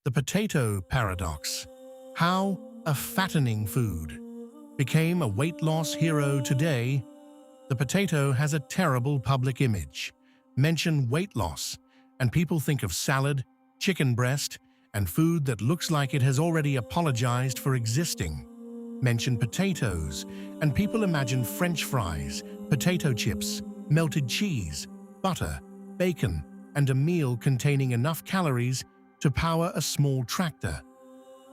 The potato paradox. How a fattening food became a weight loss hero today. The potato has a terrible public image. Mention weight loss, and people think of salad, chicken breast, and food that looks like it has already apologized for existing. Mention potatoes, and people imagine French fries, potato chips, melted cheese, butter, bacon, and a meal containing enough calories to power a small tractor.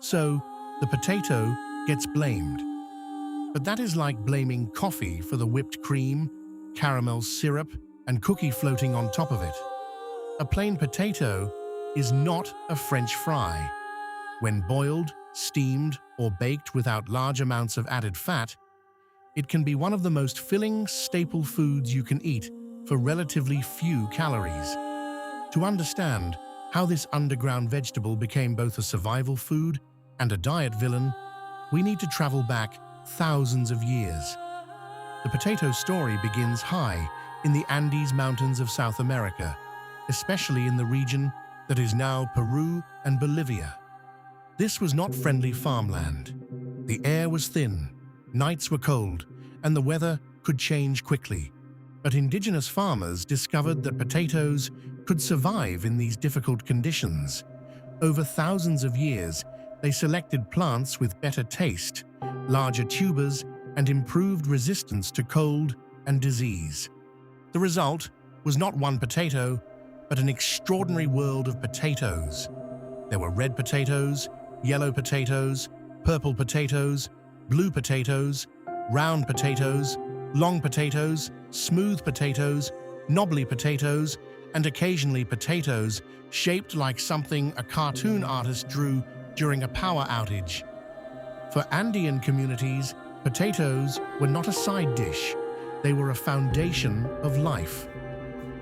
So, the potato gets blamed. But that is like blaming coffee for the whipped cream, caramel syrup, and cookie floating on top of it. A plain potato is not a French fry. When boiled, steamed, or baked without large amounts of added fat, it can be one of the most filling staple foods you can eat for relatively few calories. To understand how this underground vegetable became both a survival food and a diet villain, we need to travel back thousands of years. The potato story begins high in the Andes Mountains of South America, especially in the region that is now Peru and Bolivia. This was not friendly farmland. The air was thin, nights were cold, and the weather could change quickly. But indigenous farmers discovered that potatoes could survive in these difficult conditions. Over thousands of years, they selected plants with better taste, larger tubers, and improved resistance to cold and disease. The result was not one potato, but an extraordinary world of potatoes. There were red potatoes, yellow potatoes, purple potatoes, blue potatoes, round potatoes, long potatoes, smooth potatoes, knobbly potatoes, and occasionally potatoes shaped like something a cartoon artist drew during a power outage. For Andean communities, potatoes were not a side dish, they were a foundation of life.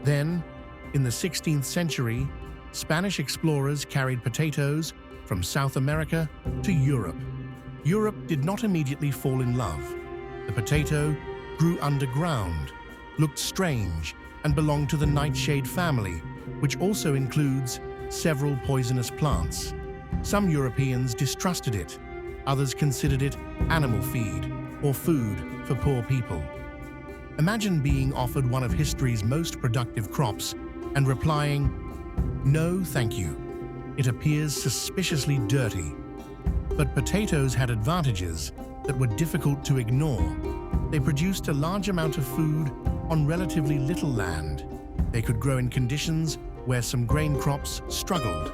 Then, in the 16th century, Spanish explorers carried potatoes from South America to Europe. Europe did not immediately fall in love. The potato grew underground, looked strange, and belonged to the nightshade family, which also includes several poisonous plants. Some Europeans distrusted it. Others considered it animal feed or food for poor people. Imagine being offered one of history's most productive crops and replying, "No, thank you. It appears suspiciously dirty." But potatoes had advantages that were difficult to ignore. They produced a large amount of food on relatively little land. They could grow in conditions where some grain crops struggled.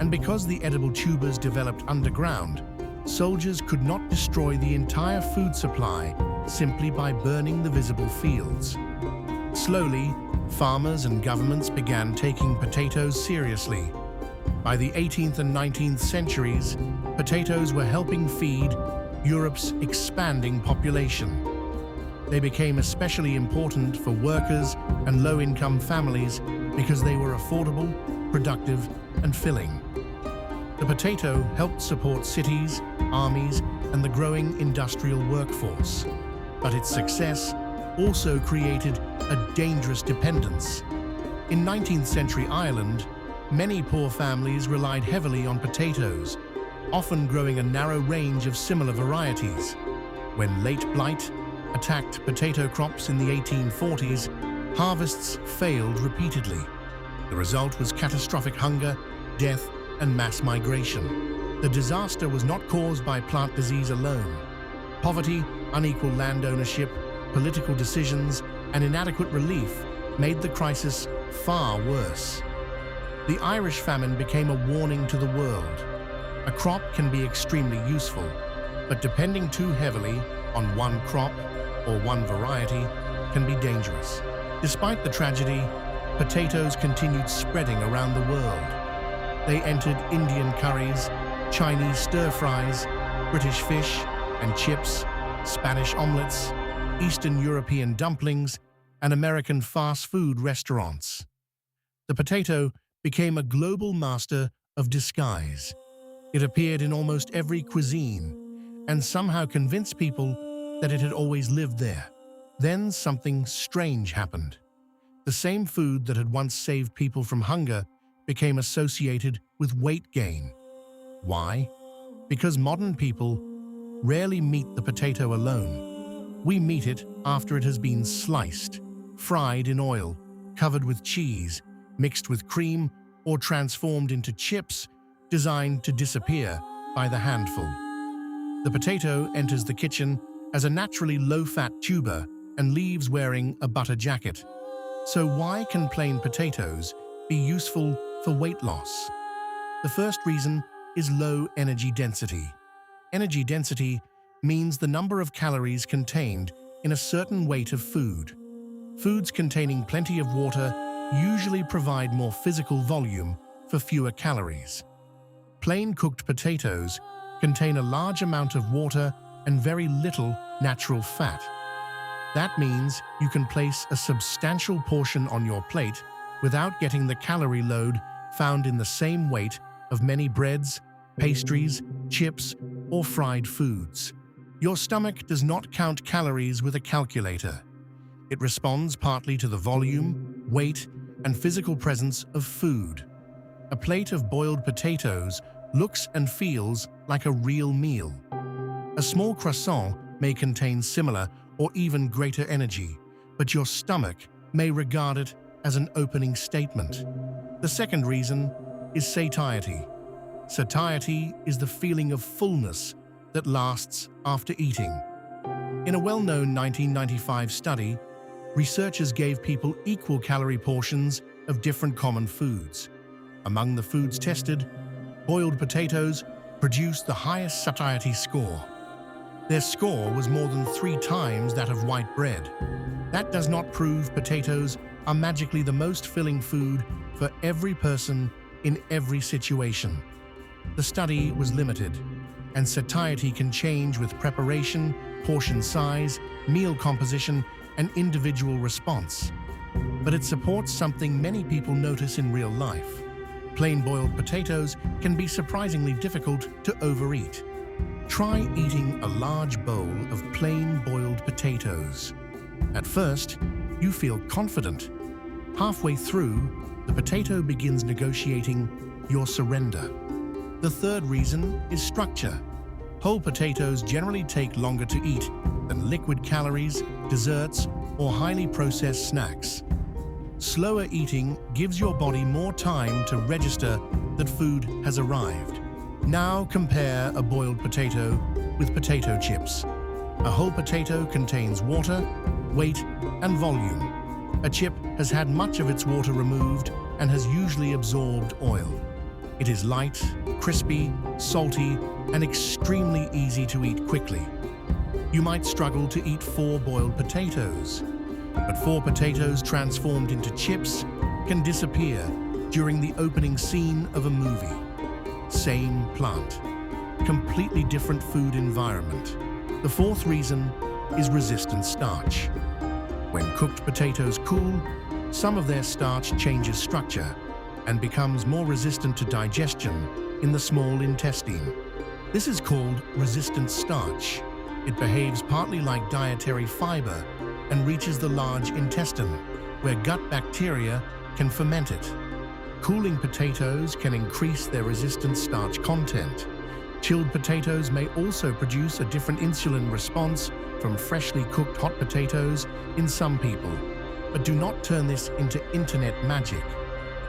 And because the edible tubers developed underground, soldiers could not destroy the entire food supply simply by burning the visible fields. Slowly, farmers and governments began taking potatoes seriously. By the 18th and 19th centuries, potatoes were helping feed Europe's expanding population. They became especially important for workers and low-income families because they were affordable, productive, and filling. The potato helped support cities, armies, and the growing industrial workforce. But its success also created a dangerous dependence. In 19th century Ireland, many poor families relied heavily on potatoes, often growing a narrow range of similar varieties. When late blight attacked potato crops in the 1840s, harvests failed repeatedly. The result was catastrophic hunger, death, and mass migration. The disaster was not caused by plant disease alone. Poverty, unequal land ownership, political decisions, and inadequate relief made the crisis far worse. The Irish famine became a warning to the world. A crop can be extremely useful, but depending too heavily on one crop or one variety can be dangerous. Despite the tragedy, potatoes continued spreading around the world. They entered Indian curries, Chinese stir-fries, British fish and chips, Spanish omelets, Eastern European dumplings, and American fast food restaurants. The potato became a global master of disguise. It appeared in almost every cuisine and somehow convinced people that it had always lived there. Then something strange happened. The same food that had once saved people from hunger became associated with weight gain. Why? Because modern people rarely meet the potato alone. We meet it after it has been sliced, fried in oil, covered with cheese, mixed with cream, or transformed into chips designed to disappear by the handful. The potato enters the kitchen as a naturally low-fat tuber and leaves wearing a butter jacket. So why can plain potatoes be useful for weight loss? The first reason is low energy density. Energy density means the number of calories contained in a certain weight of food. Foods containing plenty of water usually provide more physical volume for fewer calories. Plain cooked potatoes contain a large amount of water and very little natural fat. That means you can place a substantial portion on your plate without getting the calorie load found in the same weight of many breads, pastries, chips, or fried foods. Your stomach does not count calories with a calculator. It responds partly to the volume, weight, and physical presence of food. A plate of boiled potatoes looks and feels like a real meal. A small croissant may contain similar or even greater energy, but your stomach may regard it as an opening statement. The second reason is satiety. Satiety is the feeling of fullness that lasts after eating. In a well-known 1995 study, researchers gave people equal calorie portions of different common foods. Among the foods tested, boiled potatoes produced the highest satiety score. Their score was more than 3 times that of white bread. That does not prove potatoes are magically the most filling food for every person in every situation. The study was limited, and satiety can change with preparation, portion size, meal composition, and individual response. But it supports something many people notice in real life. Plain boiled potatoes can be surprisingly difficult to overeat. Try eating a large bowl of plain boiled potatoes. At first, you feel confident. Halfway through, the potato begins negotiating your surrender. The third reason is structure. Whole potatoes generally take longer to eat than liquid calories, desserts, or highly processed snacks. Slower eating gives your body more time to register that food has arrived. Now compare a boiled potato with potato chips. A whole potato contains water, weight, and volume. A chip has had much of its water removed and has usually absorbed oil. It is light, crispy, salty, and extremely easy to eat quickly. You might struggle to eat 4 boiled potatoes, but 4 potatoes transformed into chips can disappear during the opening scene of a movie. Same plant, completely different food environment. The fourth reason is resistant starch. When cooked potatoes cool, some of their starch changes structure and becomes more resistant to digestion in the small intestine. This is called resistant starch. It behaves partly like dietary fiber and reaches the large intestine, where gut bacteria can ferment it. Cooling potatoes can increase their resistant starch content. Chilled potatoes may also produce a different insulin response from freshly cooked hot potatoes in some people, but do not turn this into internet magic.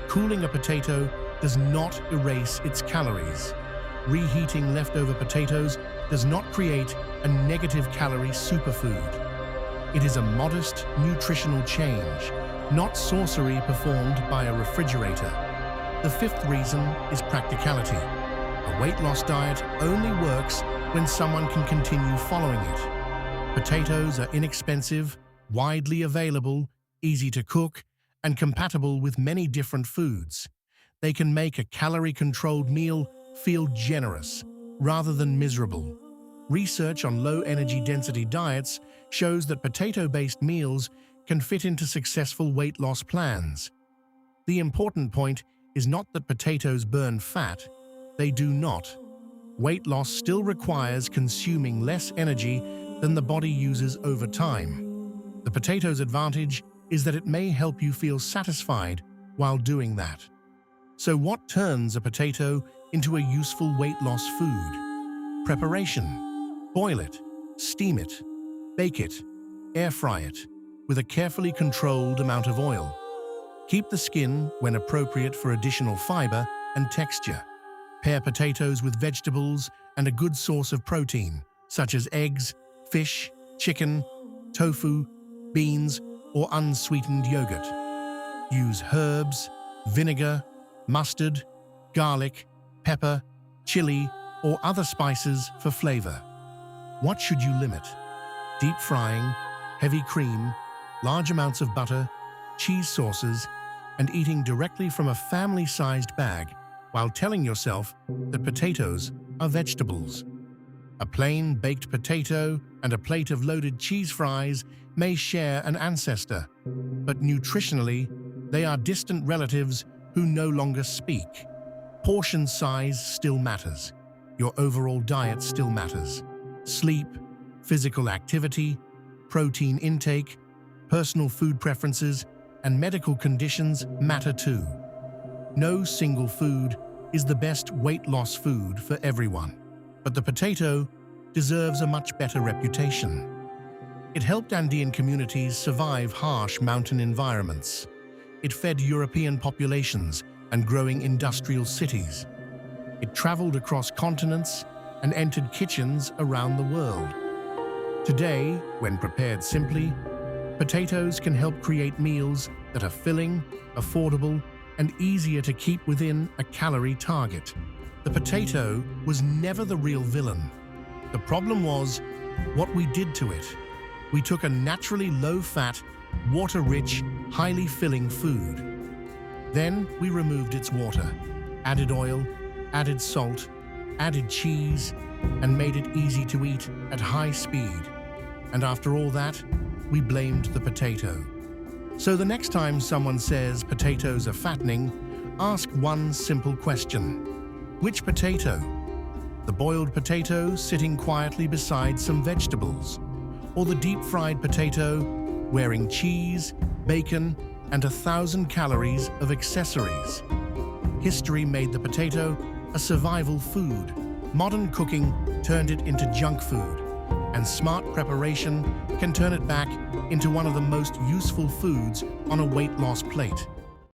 Cooling a potato does not erase its calories. Reheating leftover potatoes does not create a negative calorie superfood. It is a modest nutritional change, not sorcery performed by a refrigerator. The fifth reason is practicality. A weight loss diet only works when someone can continue following it. Potatoes are inexpensive, widely available, easy to cook, and compatible with many different foods. They can make a calorie-controlled meal feel generous rather than miserable. Research on low-energy density diets shows that potato-based meals can fit into successful weight loss plans. The important point is not that potatoes burn fat. They do not. Weight loss still requires consuming less energy than the body uses over time. The potato's advantage is that it may help you feel satisfied while doing that. So what turns a potato into a useful weight loss food? Preparation. Boil it, steam it, bake it, air fry it, with a carefully controlled amount of oil. Keep the skin when appropriate for additional fiber and texture. Pair potatoes with vegetables and a good source of protein, such as eggs, fish, chicken, tofu, beans, or unsweetened yogurt. Use herbs, vinegar, mustard, garlic, pepper, chili, or other spices for flavor. What should you limit? Deep frying, heavy cream, large amounts of butter, cheese sauces, and eating directly from a family-sized bag while telling yourself that potatoes are vegetables. A plain baked potato and a plate of loaded cheese fries may share an ancestor, but nutritionally, they are distant relatives who no longer speak. Portion size still matters. Your overall diet still matters. Sleep, physical activity, protein intake, personal food preferences, and medical conditions matter too. No single food is the best weight loss food for everyone, but the potato deserves a much better reputation. It helped Andean communities survive harsh mountain environments. It fed European populations and growing industrial cities. It traveled across continents and entered kitchens around the world. Today, when prepared simply, potatoes can help create meals that are filling, affordable, and easier to keep within a calorie target. The potato was never the real villain. The problem was what we did to it. We took a naturally low-fat, water-rich, highly filling food. Then we removed its water, added oil, added salt, added cheese, and made it easy to eat at high speed. And after all that, we blamed the potato. So the next time someone says potatoes are fattening, ask one simple question. Which potato? The boiled potato sitting quietly beside some vegetables? Or the deep-fried potato wearing cheese, bacon, and 1,000 calories of accessories? History made the potato a survival food. Modern cooking turned it into junk food, and smart preparation can turn it back into one of the most useful foods on a weight loss plate.